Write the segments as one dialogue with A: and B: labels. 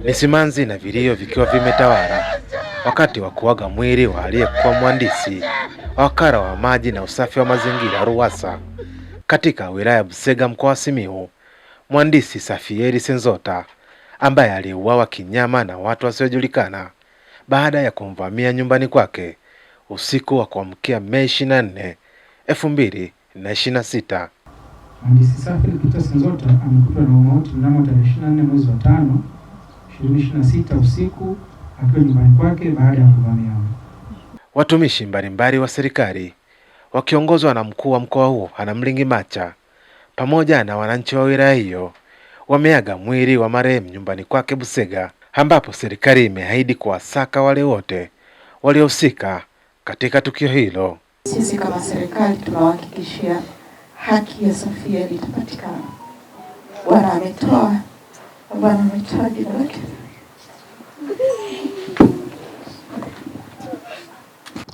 A: Ni simanzi na vilio vikiwa vimetawala wakati wa kuaga mwili wa aliyekuwa mhandisi wa wakala wa maji na usafi wa mazingira RUWASA katika wilaya Busega mkoa wa Simiyu, mhandisi Safieri Senzota ambaye aliuawa kinyama na watu wasiojulikana baada ya kumvamia nyumbani kwake usiku wa kuamkia Mei 24, 2026.
B: Mhandisi Safieri Senzota amekutwa na mauti mnamo tarehe 24 mwezi wa 5, 2026 usiku akiwa nyumbani kwake baada ya kuvamiwa.
A: Watumishi mbalimbali wa serikali wakiongozwa na mkuu wa mkoa huo Anamlingi Macha pamoja na wananchi wa wilaya hiyo wameaga mwili wa marehemu nyumbani kwake Busega, ambapo serikali imeahidi kuwasaka wale wote waliohusika katika tukio hilo.
C: Sisi kama serikali tunahakikishia haki ya Safieri itapatikana. Bwana ametoa jina lake.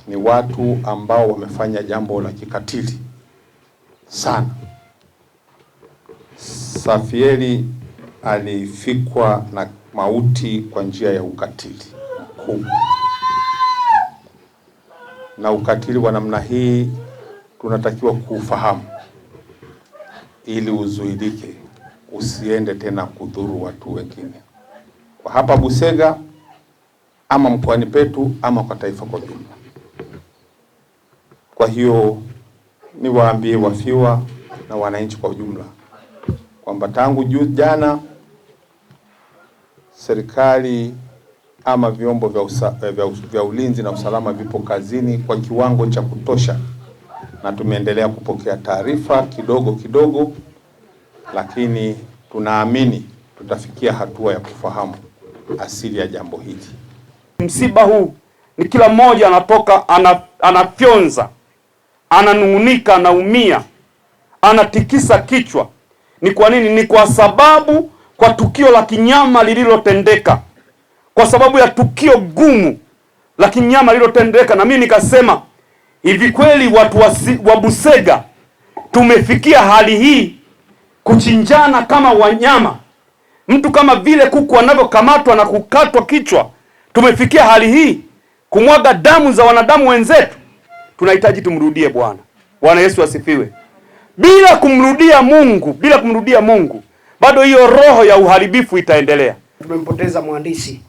D: Ni watu ambao wamefanya jambo la kikatili sana. Safieri alifikwa na mauti kwa njia ya ukatili mkubwa, na ukatili wa namna hii tunatakiwa kufahamu ili uzuilike, usiende tena kudhuru watu wengine kwa hapa Busega ama mkoani petu ama kwa taifa kwa jumla. Kwa hiyo niwaambie wafiwa na wananchi kwa ujumla kwamba tangu jana serikali ama vyombo vya ulinzi na usalama vipo kazini kwa kiwango cha kutosha, na tumeendelea kupokea taarifa kidogo, lakini tunaamini tutafikia hatua ya kufahamu asili ya jambo hili.
E: Msiba huu ni kila mmoja anatoka anafyonza, ananung'unika, anaumia, anatikisa kichwa. Ni kwa nini? Ni kwa sababu kwa tukio la kinyama lililotendeka, kwa sababu ya tukio gumu la kinyama lililotendeka. Na mimi nikasema hivi, kweli watu wa Busega tumefikia hali hii, kuchinjana kama wanyama, mtu kama vile kuku anavyokamatwa na kukatwa kichwa? Tumefikia hali hii, kumwaga damu za wanadamu wenzetu? Tunahitaji tumrudie Bwana. Bwana Yesu asifiwe. Bila kumrudia Mungu, bado hiyo roho ya uharibifu itaendelea.
F: Tumempoteza mhandisi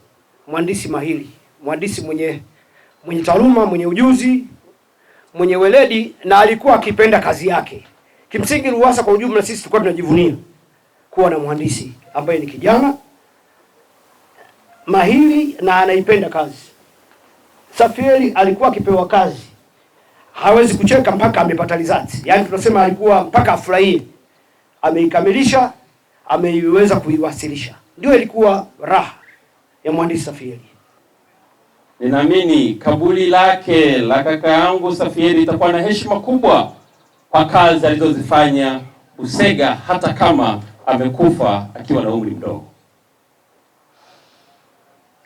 F: mahiri, mhandisi mwenye taaluma, mwenye ujuzi, mwenye weledi, na alikuwa akipenda kazi yake. Kimsingi RUWASA kwa ujumla sisi tulikuwa tunajivunia kuwa na mhandisi ambaye ni kijana mahiri na anaipenda kazi. Safieri alikuwa akipewa kazi hawezi kucheka mpaka amepata results. Yaani tunasema alikuwa mpaka afurahie, ameikamilisha, ameiweza kuiwasilisha. Ndio ilikuwa raha ya mhandisi Safieri.
G: Ninaamini kaburi lake la kaka yangu Safieri itakuwa na heshima kubwa kwa kazi alizozifanya Busega, hata kama amekufa akiwa na umri mdogo.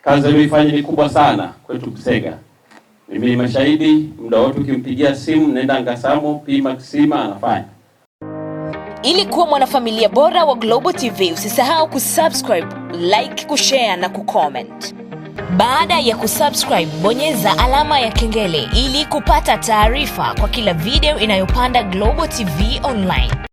G: Kazi aliyoifanya ni kubwa sana kwetu Busega. Mimi ni mashahidi, muda wote ukimpigia simu nenda Ngasamo pima kisima anafanya.
H: Ili kuwa mwanafamilia bora wa Global TV, usisahau kusubscribe, like, kushare na kucomment. Baada ya kusubscribe, bonyeza alama ya kengele ili kupata taarifa kwa kila video inayopanda Global TV Online.